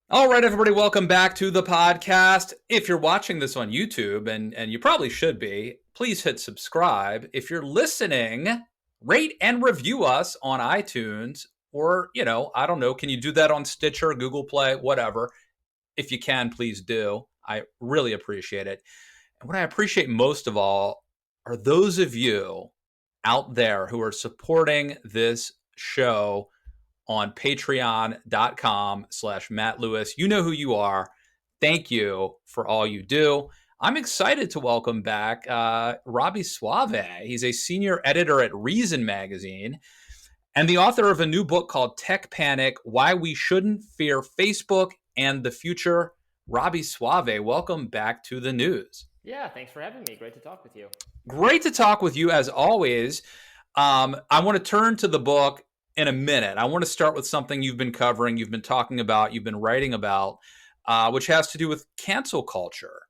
All right, everybody, welcome back to the podcast. If you're watching this on YouTube, and you probably should be, please hit subscribe. If you're listening, rate and review us on iTunes, or, I don't know, can you do that on Stitcher, Google Play, whatever? If you can, please do. I really appreciate it. And what I appreciate most of all are those of you out there who are supporting this show on patreon.com/Matt Lewis. You know who you are. Thank you for all you do. I'm excited to welcome back Robby Soave. He's a senior editor at Reason Magazine and the author of a new book called Tech Panic: Why We Shouldn't Fear Facebook and the Future. Robby Soave, welcome back to the news. Yeah, thanks for having me. Great to talk with you. Great to talk with you as always. I want to turn to the book in a minute. I want to start with something you've been covering, you've been talking about, you've been writing about, which has to do with cancel culture,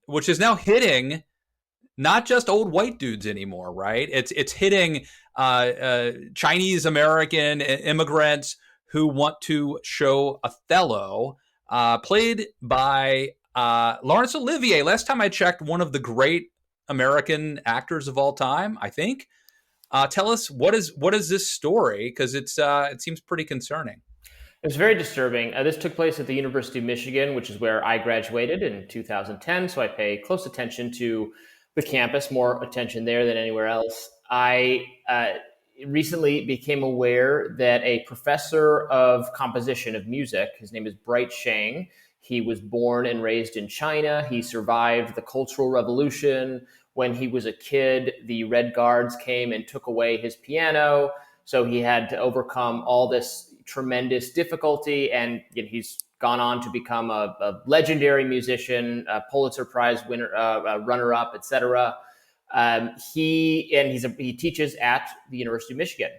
which is now hitting not just old white dudes anymore, right? It's hitting Chinese American immigrants who want to show Othello, played by Laurence Olivier. Last time I checked, one of the great American actors of all time, I think. Tell us what is this story, because it seems pretty concerning. It was very disturbing. This took place at the University of Michigan, which is where I graduated in 2010. So I pay close attention to the campus, more attention there than anywhere else. I recently became aware that a professor of composition of music, his name is Bright Shang. He was born and raised in China. He survived the Cultural Revolution. When he was a kid, the Red Guards came and took away his piano. So he had to overcome all this tremendous difficulty. And he's gone on to become a legendary musician, a Pulitzer Prize winner, runner-up, etc. He teaches at the University of Michigan.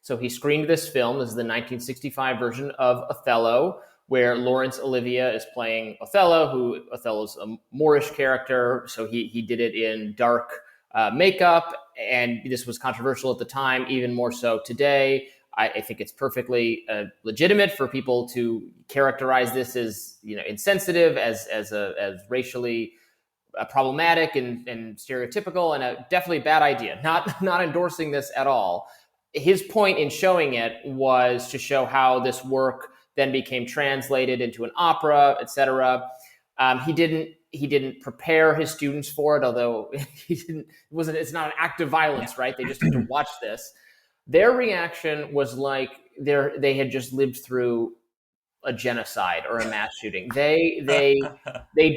So he screened this film. This is the 1965 version of Othello, where Laurence Olivier is playing Othello, Othello's a Moorish character. So he did it in dark makeup, and this was controversial at the time, even more so today. I think it's perfectly legitimate for people to characterize this as insensitive, as racially problematic and stereotypical, and definitely a bad idea. Not endorsing this at all. His point in showing it was to show how this work then became translated into an opera, etc. He didn't prepare his students for it, although it's not an act of violence, right? They just had to watch this. Their reaction was like they had just lived through a genocide or a mass shooting. They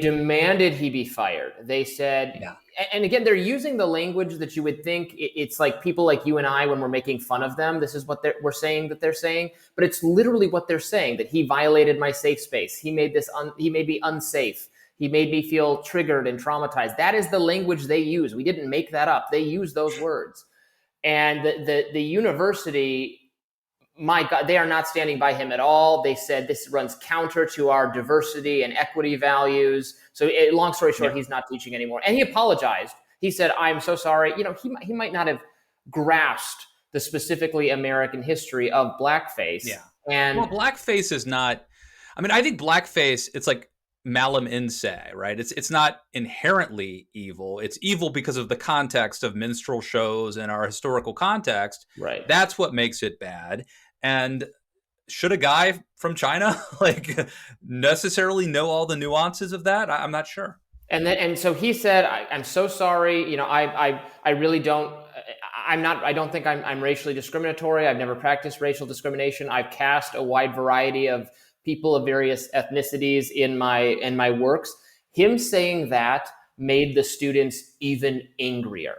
demanded he be fired. They said, yeah. And again, they're using the language that you would think it's like people like you and I, when we're making fun of them, this is what we're saying that they're saying, but it's literally what they're saying, that he violated my safe space. He made me unsafe. He made me feel triggered and traumatized. That is the language they use. We didn't make that up. They use those words. And the university, my God, they are not standing by him at all. They said this runs counter to our diversity and equity values. So long story short, He's not teaching anymore. And he apologized. He said, I'm so sorry. He might not have grasped the specifically American history of blackface. Yeah. And blackface is not, I think blackface, it's like malum in se, right? It's not inherently evil. It's evil because of the context of minstrel shows and our historical context. Right. That's what makes it bad. And should a guy from China necessarily know all the nuances of that? I'm not sure. And so he said, I'm so sorry. I really don't. I don't think I'm racially discriminatory. I've never practiced racial discrimination. I've cast a wide variety of people of various ethnicities in my works. Him saying that made the students even angrier.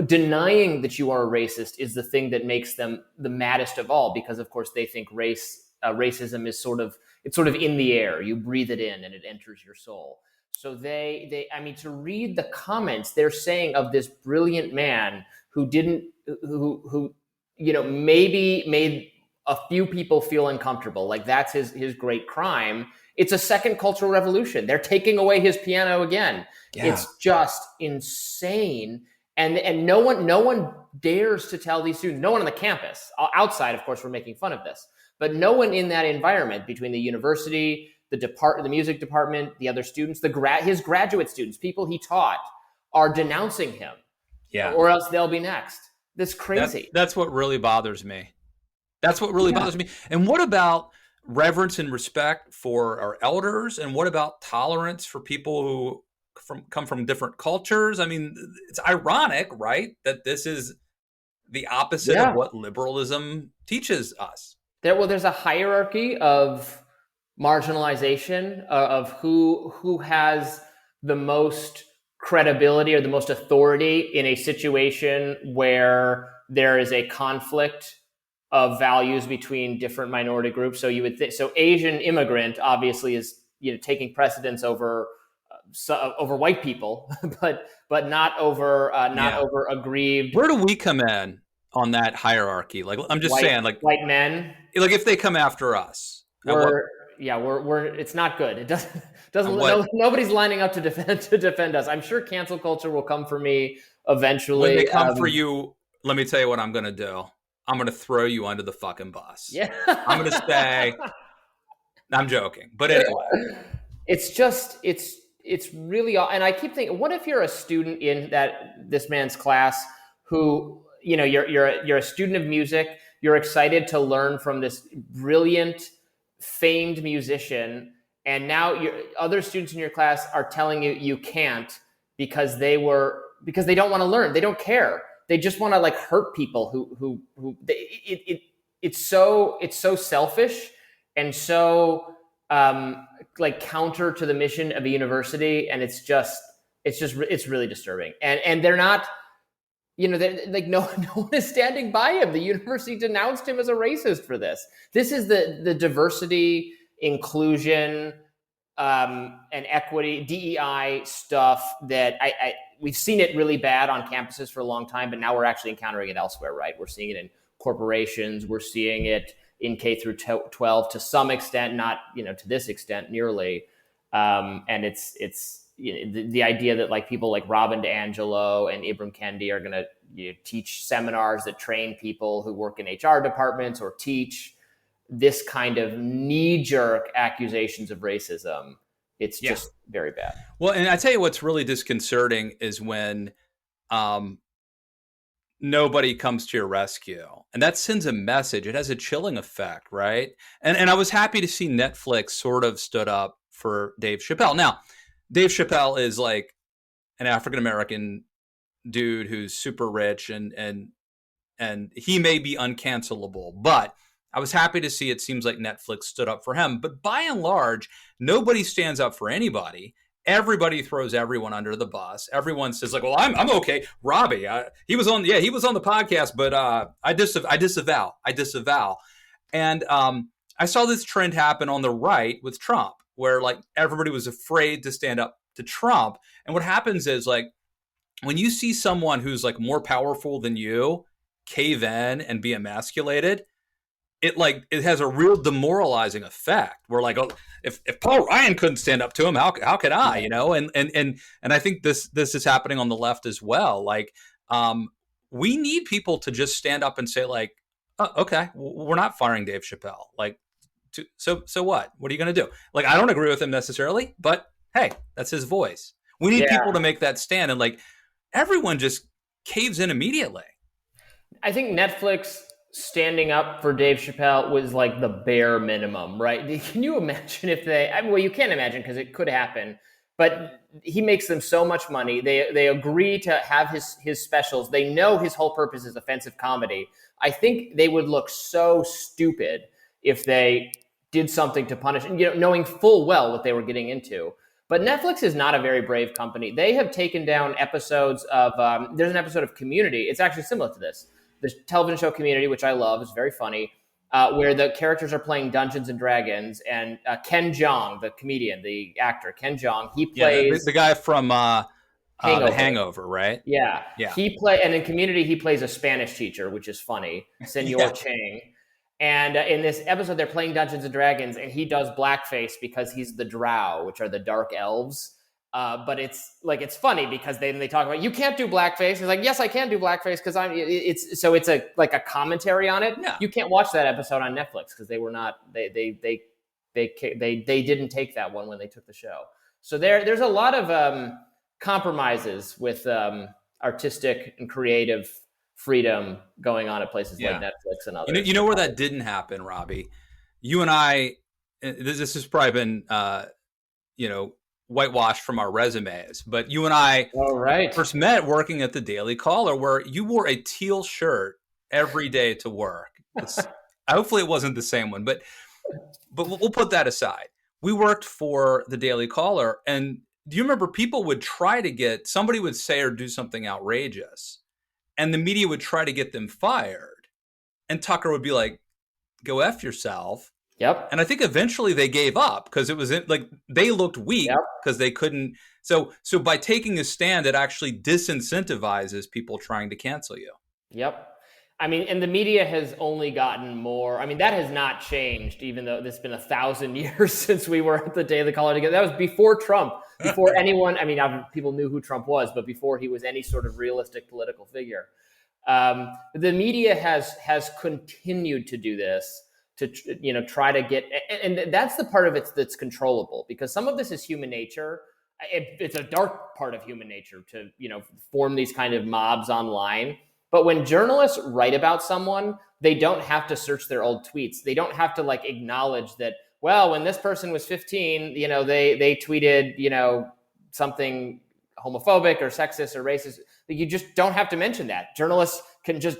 Denying that you are a racist is the thing that makes them the maddest of all, because of course they think racism is sort of in the air. You breathe it in and it enters your soul. So to read the comments they're saying of this brilliant man who maybe made a few people feel uncomfortable, like that's his great crime. It's a second cultural revolution. They're taking away his piano again. Yeah. It's just insane. And no one dares to tell these students, no one on the campus, outside, of course, we're making fun of this, But no one in that environment, between the university, the music department, the other students, his graduate students, people he taught, are denouncing him. Yeah. Or else they'll be next. That's crazy. That's what really bothers me. That's what really bothers me. And what about reverence and respect for our elders? And what about tolerance for people who come from different cultures? I mean, it's ironic, right, that this is the opposite of what liberalism teaches us. There's a hierarchy of marginalization of who has the most credibility or the most authority in a situation where there is a conflict of values between different minority groups. So you would so Asian immigrant obviously is taking precedence over white people, but not over over aggrieved. Where do we come in on that hierarchy? Like, I'm just saying, like white men, like if they come after us, we're it's not good. It doesn't nobody's lining up to defend us. I'm sure cancel culture will come for me eventually. When they come for you, let me tell you what I'm going to do. I'm going to throw you under the fucking bus. Yeah. I'm going to say, I'm joking. But anyway. It's really, and I keep thinking, what if you're a student in this man's class who, you're a student of music, you're excited to learn from this brilliant, famed musician, and now other students in your class are telling you can't because they don't want to learn. They don't care. They just want to like hurt people it's so selfish and so like counter to the mission of a university, and it's really disturbing. And they're not, like no one is standing by him. The university denounced him as a racist for this. This is the diversity, inclusion, and equity, DEI stuff that we've seen it really bad on campuses for a long time, but now we're actually encountering it elsewhere, right? We're seeing it in corporations. We're seeing it in K through 12 to some extent, not to this extent nearly. And it's the idea that like people like Robin DiAngelo and Ibram Kendi are going to teach seminars that train people who work in HR departments or teach this kind of knee-jerk accusations of racism. It's just very bad. Well, and I tell you what's really disconcerting is when nobody comes to your rescue. And that sends a message. It has a chilling effect, right? And I was happy to see Netflix sort of stood up for Dave Chappelle. Now, Dave Chappelle is like an African-American dude who's super rich and he may be uncancelable, but I was happy to see it seems like Netflix stood up for him. But by and large, nobody stands up for anybody. Everybody throws everyone under the bus. Everyone says like, well, I'm okay. Robby, he was on the podcast, but I disavow. And I saw this trend happen on the right with Trump, where like everybody was afraid to stand up to Trump. And what happens is like when you see someone who's like more powerful than you cave in and be emasculated, it has a real demoralizing effect. We're like, oh, if Paul Ryan couldn't stand up to him, how could I? And I think this is happening on the left as well. Like, we need people to just stand up and say like, oh, okay, we're not firing Dave Chappelle. Like, so what? What are you going to do? Like, I don't agree with him necessarily, but hey, that's his voice. We need people to make that stand, and like everyone just caves in immediately. I think Netflix standing up for Dave Chappelle was like the bare minimum, right? Can you imagine if well, you can't imagine because it could happen, but he makes them so much money. They agree to have his specials. They know his whole purpose is offensive comedy. I think they would look so stupid if they did something to punish, knowing full well what they were getting into. But Netflix is not a very brave company. They have taken down episodes of, there's an episode of Community. It's actually similar to this. The television show Community, which I love, is very funny, where the characters are playing Dungeons and Dragons, and Ken Jeong, the comedian, the actor, Ken Jeong, he plays the guy from The Hangover, right? Yeah. And in Community, he plays a Spanish teacher, which is funny, Senor Chang. And in this episode, they're playing Dungeons and Dragons, and he does blackface because he's the Drow, which are the dark elves. But it's funny because they talk about, you can't do blackface. It's like, yes, I can do blackface because it's a commentary on it. Yeah. You can't watch that episode on Netflix because they were not they didn't take that one when they took the show. So there's a lot of compromises with artistic and creative freedom going on at places like Netflix and others. You know where that didn't happen, Robby? You and I, this has probably been, whitewashed from our resumes, but you and I first met working at the Daily Caller, where you wore a teal shirt every day to work. Hopefully it wasn't the same one, but we'll put that aside. We worked for the Daily Caller, and do you remember people would try to somebody would say or do something outrageous, and the media would try to get them fired, and Tucker would be like, "Go F yourself." Yep. And I think eventually they gave up because it was they looked weak because they couldn't. So by taking a stand, it actually disincentivizes people trying to cancel you. Yep. I mean, and the media has only gotten more. I mean, that has not changed, even though it's been 1,000 years since we were at the Daily Caller together. That was before Trump, before anyone. I mean, people knew who Trump was, but before he was any sort of realistic political figure. The media has continued to do this, to try to get, and that's the part of it that's controllable, because some of this is human nature. It's a dark part of human nature to form these kind of mobs online. But when journalists write about someone, they don't have to search their old tweets. They don't have to acknowledge that, well, when this person was 15, they tweeted something homophobic or sexist or racist. You just don't have to mention that. Journalists can just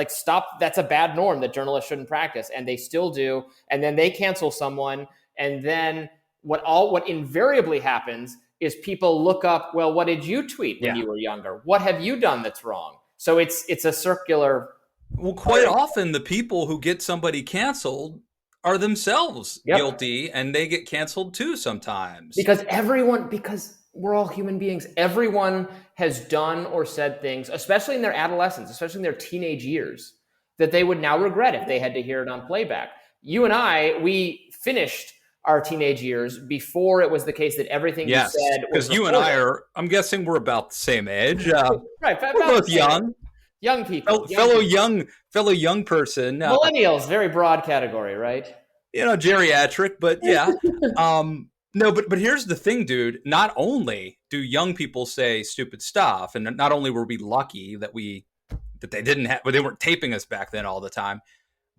stop. That's a bad norm that journalists shouldn't practice, and they still do. And then they cancel someone, and then what invariably happens is people look up, well, what did you tweet when you were younger? What have you done that's wrong? So it's a circular. Well, quite often the people who get somebody canceled are themselves guilty, and they get canceled too sometimes. Because we're all human beings. Everyone has done or said things, especially in their adolescence, especially in their teenage years, that they would now regret if they had to hear it on playback. You and I, we finished our teenage years before it was the case that everything you said was because you and I are, I'm guessing we're about the same age. Right. We're both young. Young people. Fellow young person. Millennials, very broad category, right? Geriatric, but yeah. No, but here's the thing, dude. Not only do young people say stupid stuff, and not only were we lucky that they weren't taping us back then all the time,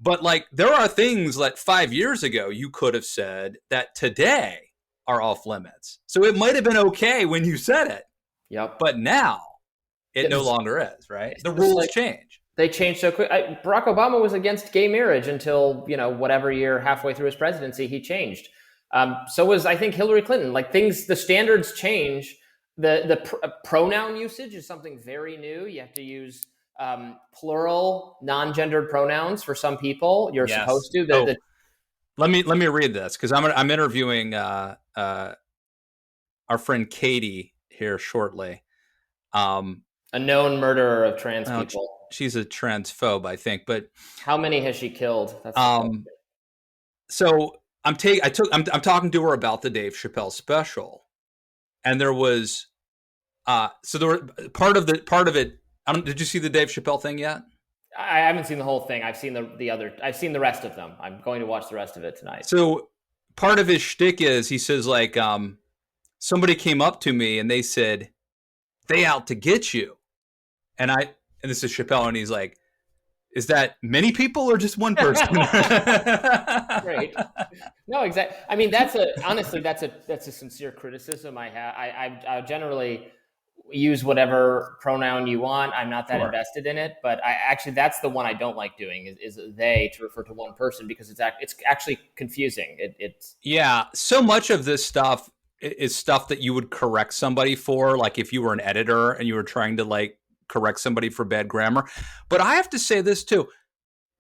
but there are things that 5 years ago you could have said that today are off limits. So it might have been okay when you said it. Yep. But now it no longer is, right? The rules change. They change so quick. Barack Obama was against gay marriage until, whatever year halfway through his presidency, he changed. So was, I think, Hillary Clinton. The standards change. The pronoun usage is something very new. You have to use plural, non-gendered pronouns for some people. You're supposed to. Let me read this, because I'm interviewing our friend Katie here shortly. A known murderer of trans people. She's a transphobe, I think. But how many has she killed? So I'm talking to her about the Dave Chappelle special, and there was there were part of it. Did you see the Dave Chappelle thing yet? I haven't seen the whole thing. I've seen I've seen the rest of them. I'm going to watch the rest of it tonight. So part of his shtick is, he says somebody came up to me and they said, "They out to get you," and this is Chappelle, and he's like, "Is that many people or just one person?" Great. No, exactly. I mean, honestly, that's a sincere criticism I have. I generally use whatever pronoun you want. I'm not that invested in it, but that's the one I don't like doing is they, to refer to one person, because it's actually confusing. It's so much of this stuff is stuff that you would correct somebody for, if you were an editor and you were trying to correct somebody for bad grammar. But I have to say this too.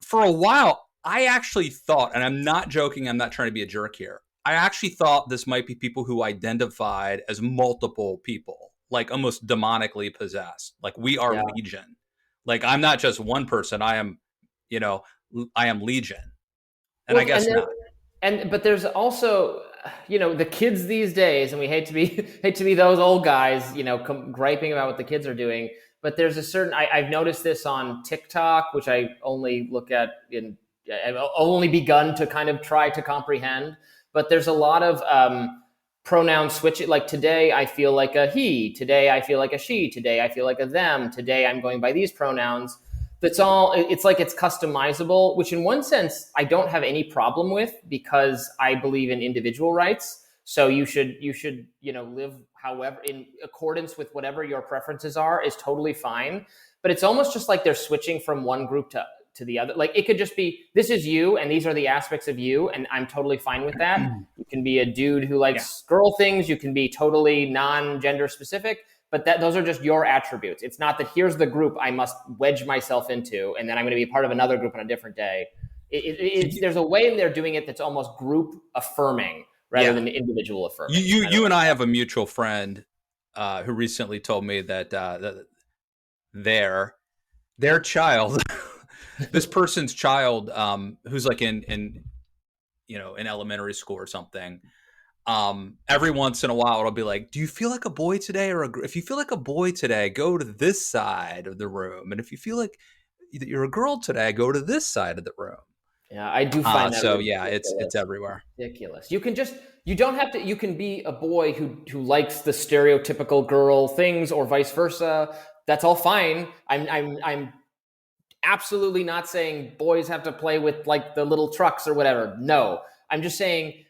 For a while, I actually thought, and I'm not joking, I'm not trying to be a jerk here, I actually thought this might be people who identified as multiple people, almost demonically possessed. We are Legion. I'm not just one person. I am Legion. And I guess not. But there's also, the kids these days, and we hate to be those old guys, griping about what the kids are doing. But there's a certain, I've noticed this on TikTok, which I only look at I've only begun to kind of try to comprehend. But there's a lot of pronoun switching. Like today, I feel like a he. Today, I feel like a she. Today, I feel like a them. Today, I'm going by these pronouns. It's like it's customizable, which in one sense I don't have any problem with, because I believe in individual rights. So you should live however, in accordance with whatever your preferences are, is totally fine. But it's almost just like they're switching from one group to the other. Like it could just be, this is you and these are the aspects of you, and I'm totally fine with that. You can be a dude who likes girl things, you can be totally non-gender specific. But those are just your attributes. It's not that here's the group I must wedge myself into, and then I'm going to be part of another group on a different day. There's a way they're doing it that's almost group affirming rather than individual affirming. You and I have a mutual friend who recently told me that their child, this person's child, who's like in elementary school or something. Every once in a while it'll be like, do you feel like a boy today? If you feel like a boy today, go to this side of the room. And if you feel like you're a girl today, go to this side of the room. Yeah, I do find that. So yeah, it's everywhere. Ridiculous. You don't have to, you can be a boy who likes the stereotypical girl things or vice versa. That's all fine. I'm absolutely not saying boys have to play with like the little trucks or whatever. No, I'm just saying,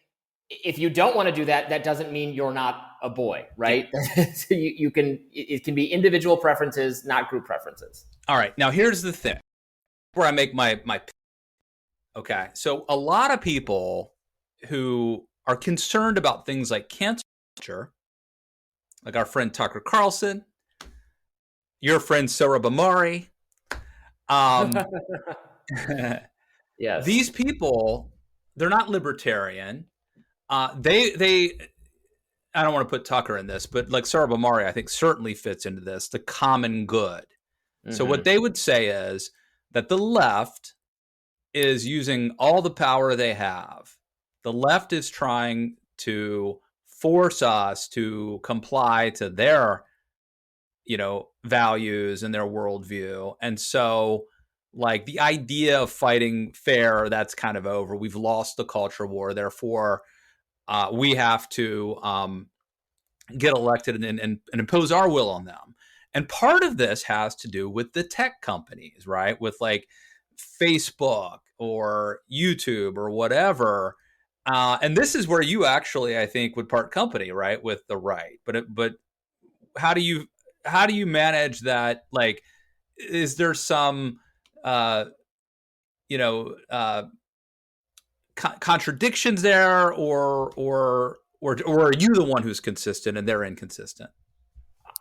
if you don't want to do that, that doesn't mean you're not a boy, right? So it can be individual preferences, not group preferences. All right. Now here's the thing where I make my okay. So a lot of people who are concerned about things like cancel culture, like our friend Tucker Carlson, your friend Sarah Bamari, yes. These people, they're not libertarian. They I don't want to put Tucker in this, but like Sarah Bamari, I think certainly fits into this, the common good. Mm-hmm. So what they would say is that the left is using all the power they have. The left is trying to force us to comply to their, values and their worldview. And so like the idea of fighting fair, that's kind of over. We've lost the culture war. Therefore, we have to get elected and impose our will on them. And part of this has to do with the tech companies, right? With like Facebook or YouTube or whatever. And this is where you actually, I think, would part company, right, with the right. But how do you manage that? Like, is there some contradictions there, or are you the one who's consistent and they're inconsistent?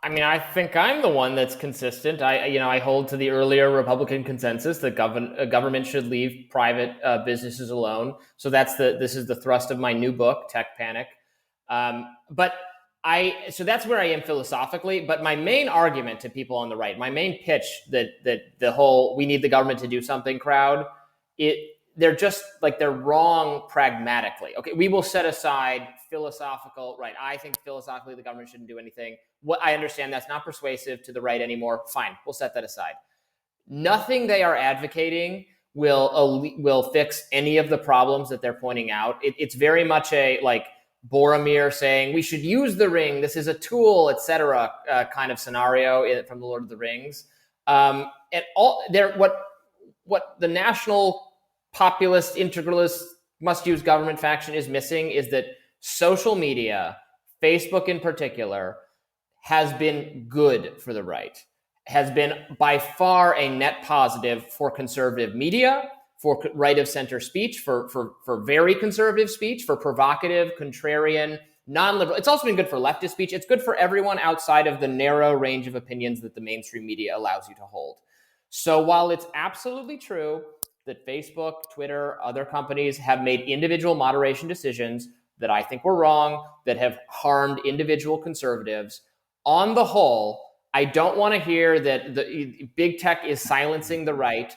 I mean, I think I'm the one that's consistent. I hold to the earlier Republican consensus that government should leave private businesses alone. So this is the thrust of my new book, Tech Panic. So that's where I am philosophically. But my main argument to people on the right, my main pitch that the whole "we need the government to do something" crowd, they're just like, they're wrong pragmatically. Okay, we will set aside philosophical, right? I think philosophically the government shouldn't do anything. What I understand, that's not persuasive to the right anymore. Fine, we'll set that aside. Nothing they are advocating will fix any of the problems that they're pointing out. It's very much a like Boromir saying we should use the ring. This is a tool, etc. Kind of scenario from the Lord of the Rings. And all there, what the national populist, integralist, must use government faction is missing is that social media, Facebook in particular, has been good for the right, has been by far a net positive for conservative media, for right of center speech, for very conservative speech, for provocative, contrarian, non-liberal. It's also been good for leftist speech. It's good for everyone outside of the narrow range of opinions that the mainstream media allows you to hold. So while it's absolutely true that Facebook, Twitter, other companies have made individual moderation decisions that I think were wrong, that have harmed individual conservatives, on the whole, I don't want to hear that the big tech is silencing the right.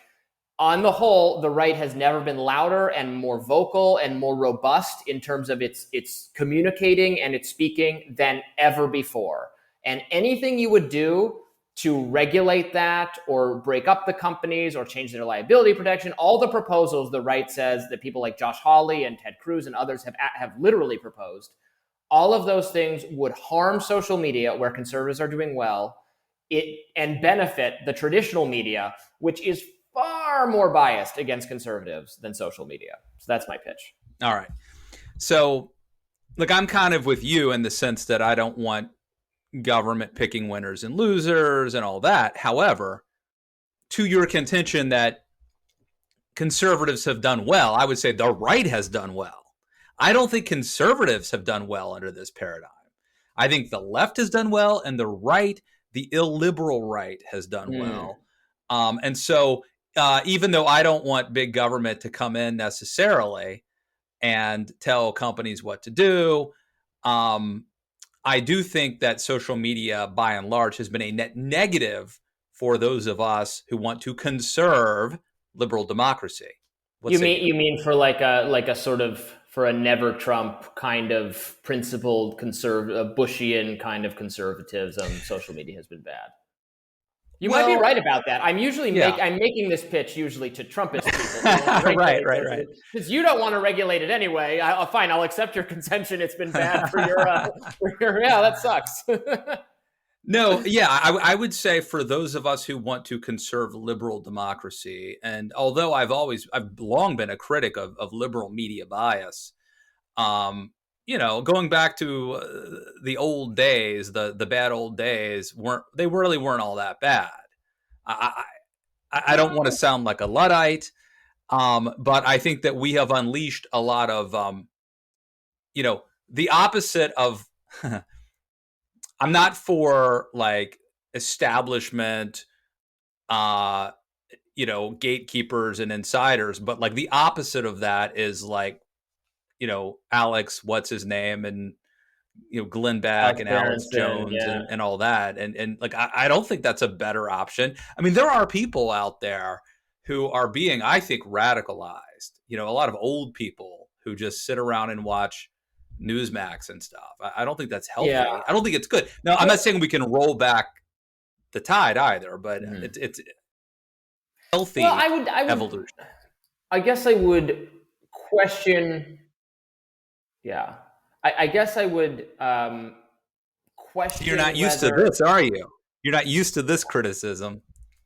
on the whole, the right has never been louder and more vocal and more robust in terms of its communicating and its speaking than ever before. And anything you would do to regulate that or break up the companies or change their liability protection, all the proposals the right says that people like Josh Hawley and Ted Cruz and others have literally proposed, all of those things would harm social media where conservatives are doing well, and benefit the traditional media, which is far more biased against conservatives than social media. So that's my pitch. All right. So, look, I'm kind of with you in the sense that I don't want government picking winners and losers and all that. However, to your contention that conservatives have done well, I would say the right has done well. I don't think conservatives have done well under this paradigm. I think the left has done well, and the right, the illiberal right, has done well. And so even though I don't want big government to come in necessarily and tell companies what to do, I do think that social media, by and large, has been a net negative for those of us who want to conserve liberal democracy. You mean for like a sort of, for a never Trump kind of principled Bushian kind of conservatism, social media has been bad. You might be right about that. I'm usually I'm making this pitch usually to Trumpist people. Right. Because you don't want to regulate it anyway. Fine, I'll accept your contention. It's been bad for your that sucks. No, yeah, I would say for those of us who want to conserve liberal democracy, and although I've long been a critic of liberal media bias, going back to the old days, the bad old days really weren't all that bad. I don't want to sound like a Luddite, but I think that we have unleashed a lot of, the opposite of. I'm not for like establishment, gatekeepers and insiders, but like the opposite of that is like, Alex, what's his name, and Glenn Beck and Alex Jones and all that, and like I don't think that's a better option. I mean, there are people out there who are being, I think, radicalized. A lot of old people who just sit around and watch Newsmax and stuff. I don't think that's healthy. Yeah. I don't think it's good. Now, I'm not saying we can roll back the tide either, but it's healthy evolution. I guess I would question. Yeah, I guess I would question. You're not used to this, are you? You're not used to this criticism.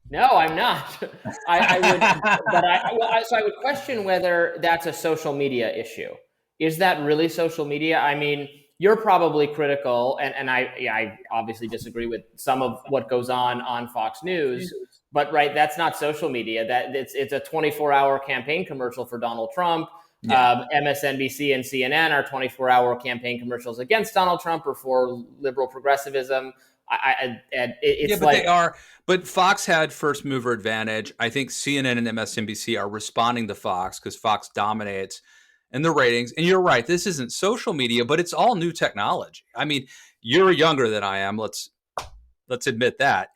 No, I'm not. I would, so I would question whether that's a social media issue. Is that really social media? I mean, you're probably critical, and I obviously disagree with some of what goes on Fox News, but right, that's not social media. That it's a 24-hour campaign commercial for Donald Trump. Yeah. MSNBC and CNN are 24-hour campaign commercials against Donald Trump or for liberal progressivism. They are. But Fox had first mover advantage. I think CNN and MSNBC are responding to Fox because Fox dominates in the ratings. And you're right, this isn't social media, but it's all new technology. I mean, you're younger than I am. Let's admit that.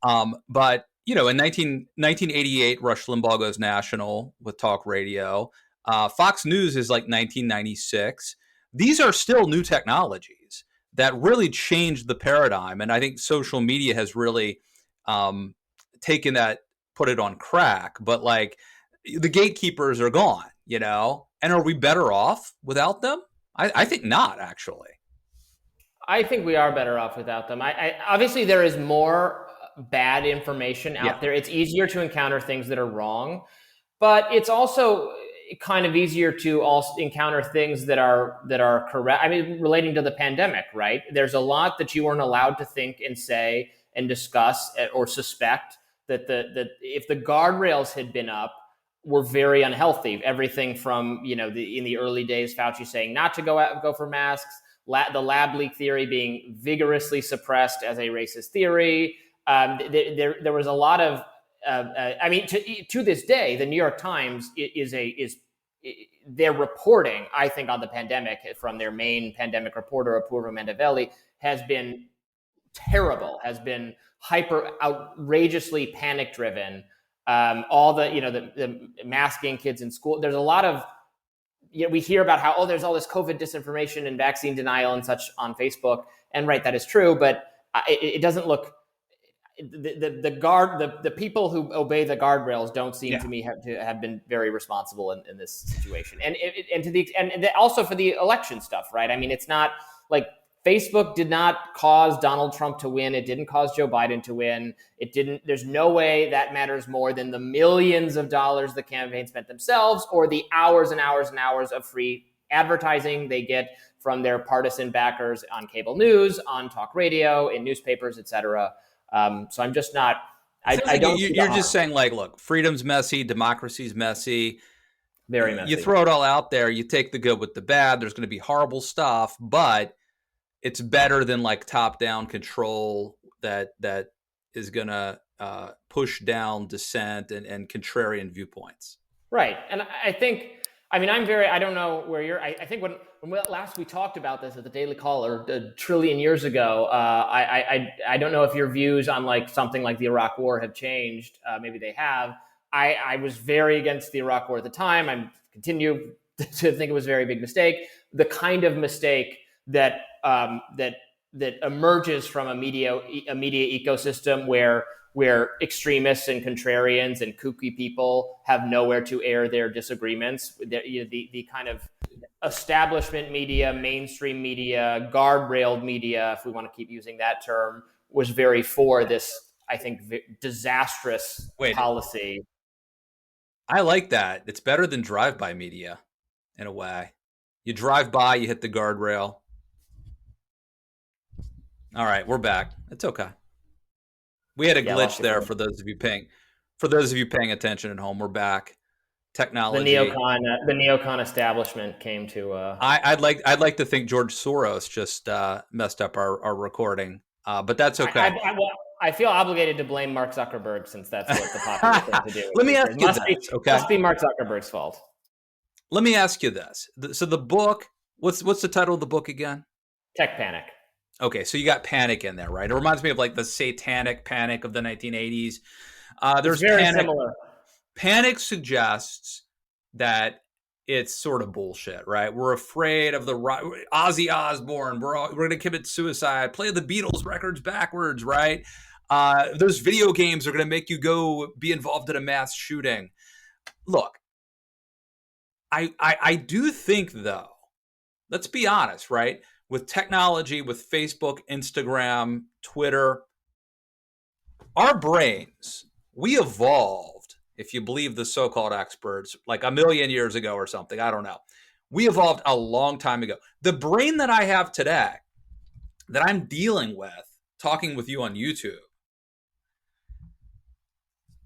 But in 1988, Rush Limbaugh goes national with talk radio. Fox News is like 1996. These are still new technologies that really changed the paradigm. And I think social media has really taken that, put it on crack. But like the gatekeepers are gone, and are we better off without them? I think not, actually. I think we are better off without them. I obviously there is more bad information out there. It's easier to encounter things that are wrong, but it's also kind of easier to also encounter things that are correct. I mean, relating to the pandemic, right? There's a lot that you weren't allowed to think and say and discuss or suspect that if the guardrails had been up, were very unhealthy. Everything from, in the early days, Fauci saying not to go for masks, the lab leak theory being vigorously suppressed as a racist theory. There was a lot of, to this day, the New York Times their reporting, I think, on the pandemic from their main pandemic reporter, Apurva Mandavelli, has been terrible, has been outrageously panic driven. all the masking kids in school. There's a lot of, we hear about how, there's all this COVID disinformation and vaccine denial and such on Facebook. And right, that is true, but it doesn't look, the people who obey the guardrails don't seem to me to have been very responsible in this situation. And also for the election stuff, right? I mean, it's not like Facebook did not cause Donald Trump to win. It didn't cause Joe Biden to win. There's no way that matters more than the millions of dollars the campaign spent themselves, or the hours and hours and hours of free advertising they get from their partisan backers on cable news, on talk radio, in newspapers, etc. So I'm just not. I don't. You're just saying, like, look, freedom's messy, democracy's messy, very messy. You throw it all out there. You take the good with the bad. There's going to be horrible stuff, but it's better than like top-down control that is going to push down dissent and contrarian viewpoints. Right, and I think. I mean, I don't know where you're, I think when last we talked about this at the Daily Caller a trillion years ago, I don't know if your views on like something like the Iraq War have changed. Maybe they have. I was very against the Iraq War at the time. I continue to think it was a very big mistake. The kind of mistake that emerges from a media ecosystem where extremists and contrarians and kooky people have nowhere to air their disagreements. The kind of establishment media, mainstream media, guardrailed media, if we want to keep using that term, was very for this, I think, disastrous policy. I like that. It's better than drive-by media, in a way. You drive by, you hit the guardrail. All right, we're back. It's okay. We had a glitch there for those of you paying attention at home. We're back. Technology. The neocon establishment came to. I'd like to think George Soros just messed up our recording, but that's okay. I feel obligated to blame Mark Zuckerberg, since that's what the popular thing to do. Let me ask you this. Okay, must be Mark Zuckerberg's fault. Let me ask you this. So the book, what's the title of the book again? Tech Panic. Okay, so you got panic in there, right? It reminds me of like the satanic panic of the 1980s. There's very panic. Similar. Panic suggests that it's sort of bullshit, right? We're afraid of Ozzy Osbourne. We're going to commit suicide. Play the Beatles records backwards, right? Those video games are going to make you go be involved in a mass shooting. Look, I do think, though, let's be honest, right? With technology, with Facebook, Instagram, Twitter, our brains, we evolved, if you believe the so-called experts, like a million years ago or something. I don't know. We evolved a long time ago. The brain that I have today, that I'm dealing with, talking with you on YouTube,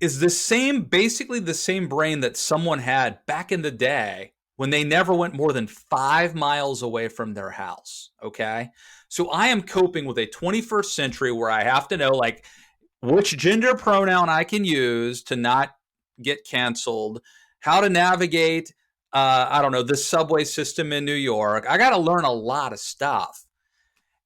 is basically the same brain that someone had back in the day when they never went more than 5 miles away from their house, okay? So I am coping with a 21st century where I have to know, like, which gender pronoun I can use to not get canceled, how to navigate, the subway system in New York. I got to learn a lot of stuff.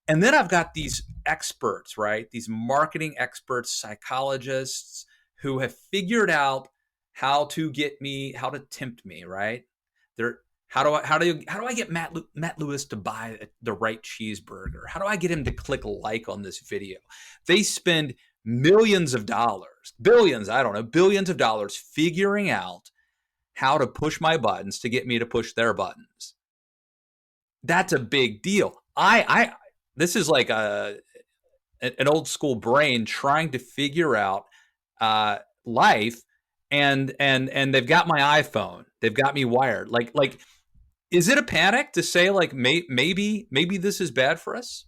And then I've got these experts, right? These marketing experts, psychologists who have figured out how to tempt me, right? How do I get Matt Lewis to buy the right cheeseburger? How do I get him to click like on this video? They spend billions of dollars figuring out how to push my buttons to get me to push their buttons. That's a big deal. This is like an old school brain trying to figure out life. And they've got my iPhone. They've got me wired. Like, is it a panic to say like maybe this is bad for us?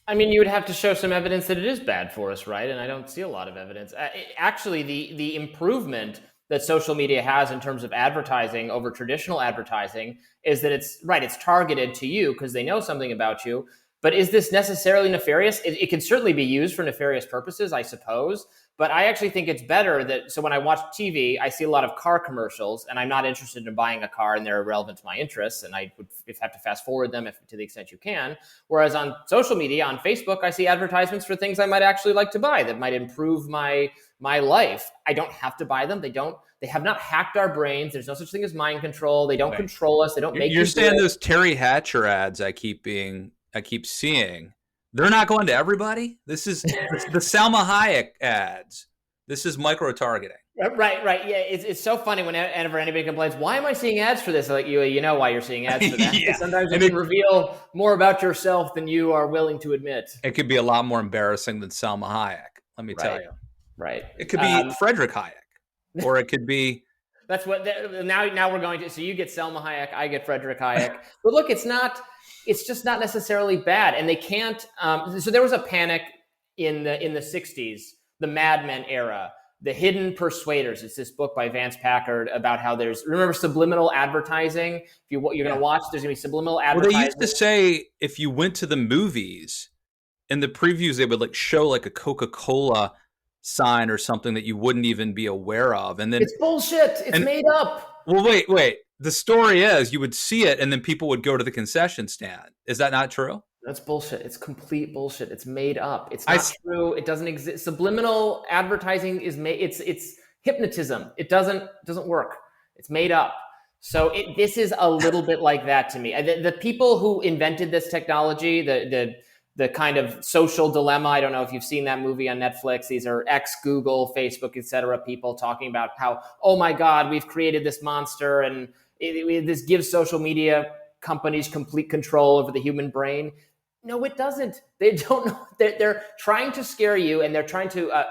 I mean, you would have to show some evidence that it is bad for us, right? And I don't see a lot of evidence. Actually, the improvement that social media has in terms of advertising over traditional advertising is that it's targeted to you because they know something about you. But is this necessarily nefarious? It can certainly be used for nefarious purposes, I suppose. But I actually think it's better that, so when I watch TV, I see a lot of car commercials, and I'm not interested in buying a car, and they're irrelevant to my interests, and I would have to fast forward them to the extent you can. Whereas on social media, on Facebook, I see advertisements for things I might actually like to buy that might improve my life. I don't have to buy them. They have not hacked our brains. There's no such thing as mind control. They don't control us. They don't make You're saying those Terry Hatcher ads I keep seeing, they're not going to everybody. This is the Salma Hayek ads. This is micro targeting. Right. Yeah, it's so funny whenever anybody complains, why am I seeing ads for this? Like, you know why you're seeing ads for that. Yeah. Sometimes it can reveal more about yourself than you are willing to admit. It could be a lot more embarrassing than Salma Hayek, let me tell you. Right. It could be Frederick Hayek, or it could be. That's what now we're going to. So you get Salma Hayek, I get Frederick Hayek. But look, it's just not necessarily bad, and they can't. So there was a panic in the 60s, the Mad Men era, the Hidden Persuaders. It's this book by Vance Packard about how remember subliminal advertising. If you're going to watch, there's going to be subliminal advertising. Well, they used to say if you went to the movies, in the previews, they would like show like a Coca-Cola sign or something that you wouldn't even be aware of, and then it's bullshit. It's made up. Well, wait. The story is you would see it, and then people would go to the concession stand. Is that not true? That's bullshit. It's complete bullshit. It's made up. It's not true. It doesn't exist. Subliminal advertising is made. It's hypnotism. It doesn't work. It's made up. So this is a little bit like that to me. The people who invented this technology, the kind of social dilemma. I don't know if you've seen that movie on Netflix. These are ex-Google, Facebook, etc. people talking about how, oh my God, we've created this monster, and this gives social media companies complete control over the human brain. No, it doesn't. They don't know. They're trying to scare you, and they're trying to.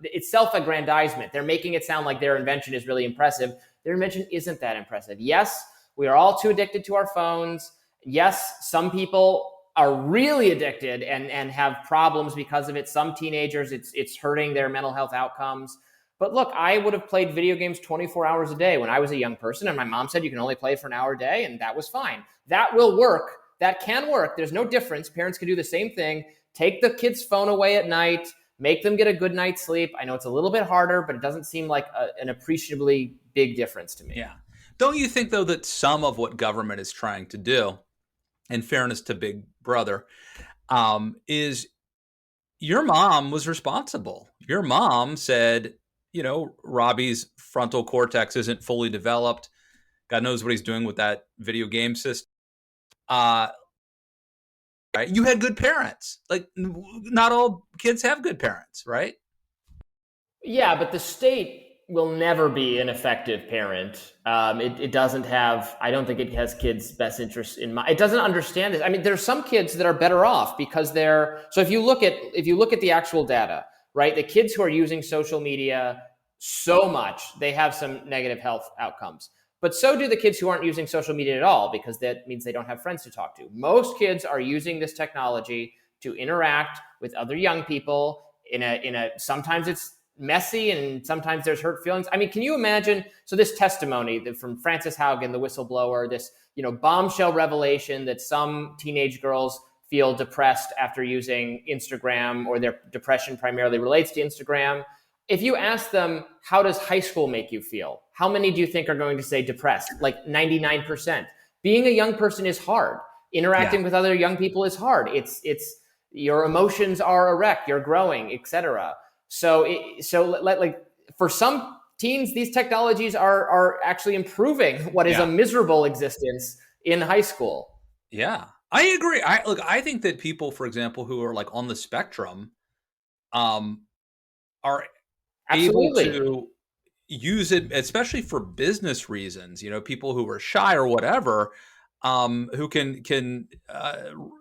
It's self-aggrandizement. They're making it sound like their invention is really impressive. Their invention isn't that impressive. Yes, we are all too addicted to our phones. Yes, some people are really addicted and have problems because of it. Some teenagers, it's hurting their mental health outcomes. But look, I would have played video games 24 hours a day when I was a young person, and my mom said you can only play for an hour a day, and that was fine. That will work. That can work. There's no difference. Parents can do the same thing. Take the kid's phone away at night. Make them get a good night's sleep. I know it's a little bit harder, but it doesn't seem like an appreciably big difference to me. Yeah. Don't you think, though, that some of what government is trying to do, in fairness to Big Brother, is your mom was responsible. Your mom said, Robby's frontal cortex isn't fully developed. God knows what he's doing with that video game system. Right? You had good parents. Like, not all kids have good parents, right? Yeah, but the state will never be an effective parent. It doesn't have, I don't think it has kids' best interests in mind. It doesn't understand this. I mean, there's some kids that are better off because so if you look at the actual data, right, the kids who are using social media so much, they have some negative health outcomes. But so do the kids who aren't using social media at all, because that means they don't have friends to talk to. Most kids are using this technology to interact with other young people in a sometimes it's messy and sometimes there's hurt feelings. I mean, can you imagine? So this testimony from Frances Haugen, the whistleblower, this bombshell revelation that some teenage girls feel depressed after using Instagram, or their depression primarily relates to Instagram. If you ask them, how does high school make you feel? How many do you think are going to say depressed? Like 99%. Being a young person is hard. Interacting with other young people is hard. It's your emotions are a wreck. You're growing, etc. So for some teens, these technologies are actually improving what is a miserable existence in high school. Yeah, I agree. I think that people, for example, who are like on the spectrum, are Absolutely able to use it, especially for business reasons. People who are shy or whatever, who can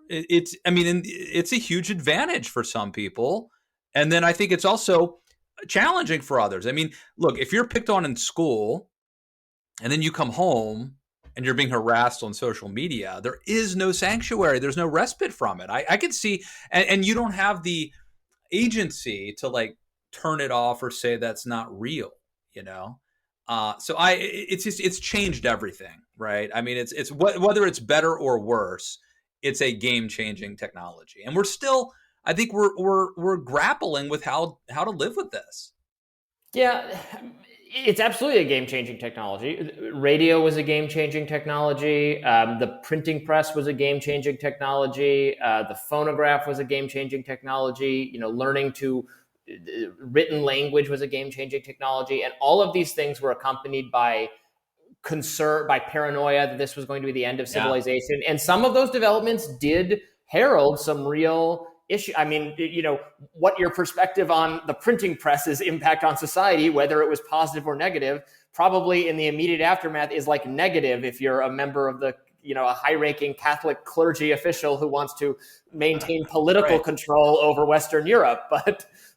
it's a huge advantage for some people. And then I think it's also challenging for others. I mean, look, if you're picked on in school and then you come home and you're being harassed on social media, there is no sanctuary. There's no respite from it. I can see, and you don't have the agency to like turn it off or say that's not real, So it's changed everything, right? I mean, it's whether it's better or worse, it's a game-changing technology. And we're still, I think we're grappling with how to live with this. Yeah, it's absolutely a game-changing technology. Radio was a game-changing technology. The printing press was a game-changing technology. The phonograph was a game-changing technology. Learning to written language was a game-changing technology, and all of these things were accompanied by concern, by paranoia that this was going to be the end of civilization. And some of those developments did herald some real issue. I mean, what your perspective on the printing press's impact on society, whether it was positive or negative, probably in the immediate aftermath is like negative if you're a member of the, a high-ranking Catholic clergy official who wants to maintain political control over Western Europe.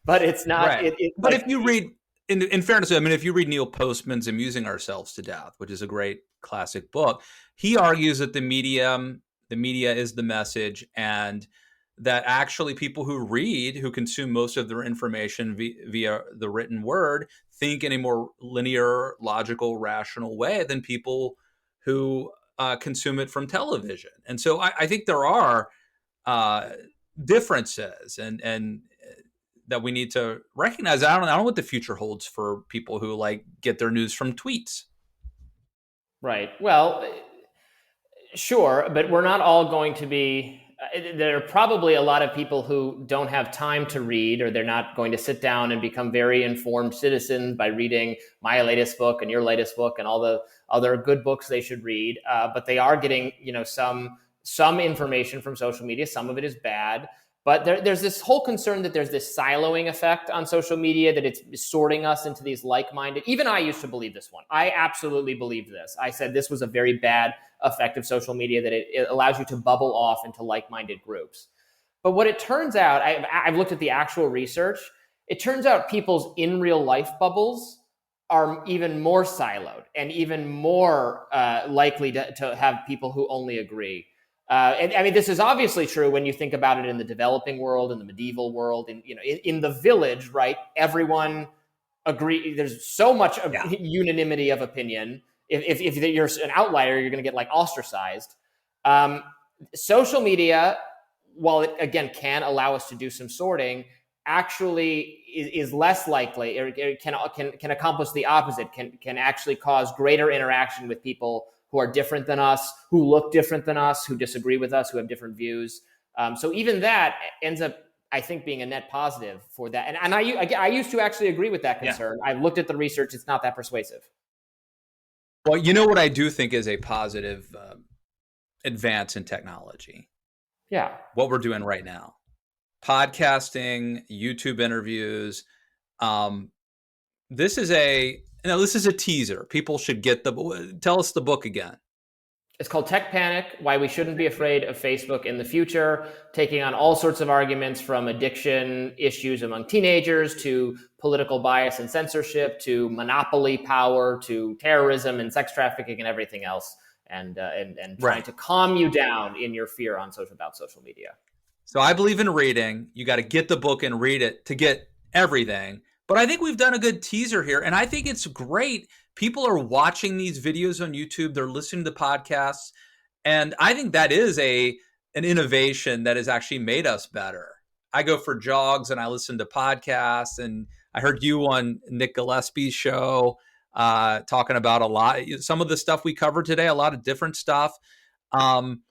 But it's not. Right. But if you read, in fairness, I mean, if you read Neil Postman's Amusing Ourselves to Death, which is a great classic book, he argues that the media is the message, and that actually people who consume most of their information via the written word think in a more linear, logical, rational way than people who consume it from television. And so I think there are differences and that we need to recognize. I don't know what the future holds for people who get their news from tweets. Right. Well, sure, but we're not all going to be. There are probably a lot of people who don't have time to read, or they're not going to sit down and become very informed citizens by reading my latest book and your latest book and all the other good books they should read. But they are getting, some information from social media. Some of it is bad. But there's this whole concern that there's this siloing effect on social media, that it's sorting us into these like-minded. Even I used to believe this one. I absolutely believed this. I said this was a very bad effect of social media, that it allows you to bubble off into like-minded groups. But what it turns out, I've looked at the actual research. It turns out people's in real life bubbles are even more siloed and even more likely to have people who only agree. And I mean, this is obviously true when you think about it in the developing world, in the medieval world, in the village, right? Everyone agree. There's so much unanimity of opinion. If you're an outlier, you're going to get ostracized. Social media, while it again can allow us to do some sorting, actually is less likely, or can accomplish the opposite. Can actually cause greater interaction with people who are different than us, who look different than us, who disagree with us, who have different views. So even that ends up, I think, being a net positive for that. And I used to actually agree with that concern. Yeah. I've looked at the research. It's not that persuasive. Well, you know what I do think is a positive advance in technology? Yeah. What we're doing right now. Podcasting, YouTube interviews. This is a teaser. People should tell us the book again. It's called Tech Panic: Why We Shouldn't Be Afraid of Facebook in the Future, taking on all sorts of arguments from addiction issues among teenagers to political bias and censorship to monopoly power to terrorism and sex trafficking and everything else, and trying to calm you down in your fear about social media. So I believe in reading. You got to get the book and read it to get everything. But I think we've done a good teaser here, and I think it's great. People are watching these videos on YouTube. They're listening to podcasts, and I think that is an innovation that has actually made us better. I go for jogs, and I listen to podcasts, and I heard you on Nick Gillespie's show talking about some of the stuff we covered today, a lot of different stuff, and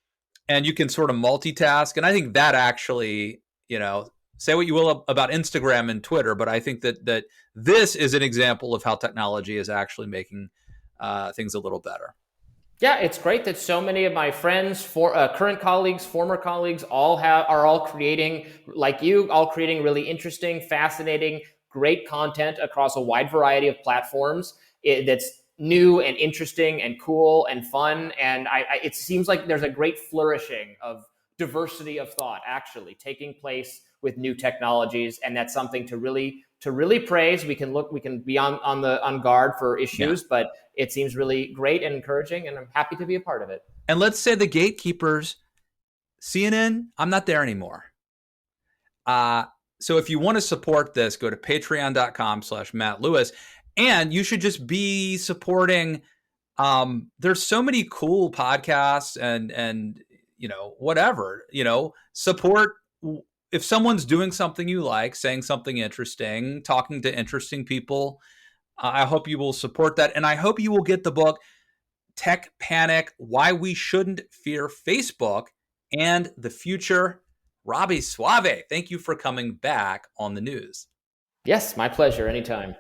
you can sort of multitask, and I think that actually, say what you will about Instagram and Twitter, but I think that this is an example of how technology is actually making things a little better. Yeah, it's great that so many of my friends, current colleagues, former colleagues, are all creating, like you, all creating really interesting, fascinating, great content across a wide variety of platforms that's new and interesting and cool and fun. And it seems like there's a great flourishing of diversity of thought actually taking place with new technologies, and that's something to really praise. We can be on guard for issues, but it seems really great and encouraging, and I'm happy to be a part of it. And let's say the gatekeepers, CNN, I'm not there anymore. So if you want to support this, go to patreon.com/Matt Lewis, and you should just be supporting. There's so many cool podcasts and whatever, support. If someone's doing something you like, saying something interesting, talking to interesting people, I hope you will support that. And I hope you will get the book, Tech Panic: Why We Shouldn't Fear Facebook and the Future. Robby Soave, thank you for coming back on the news. Yes, my pleasure. Anytime.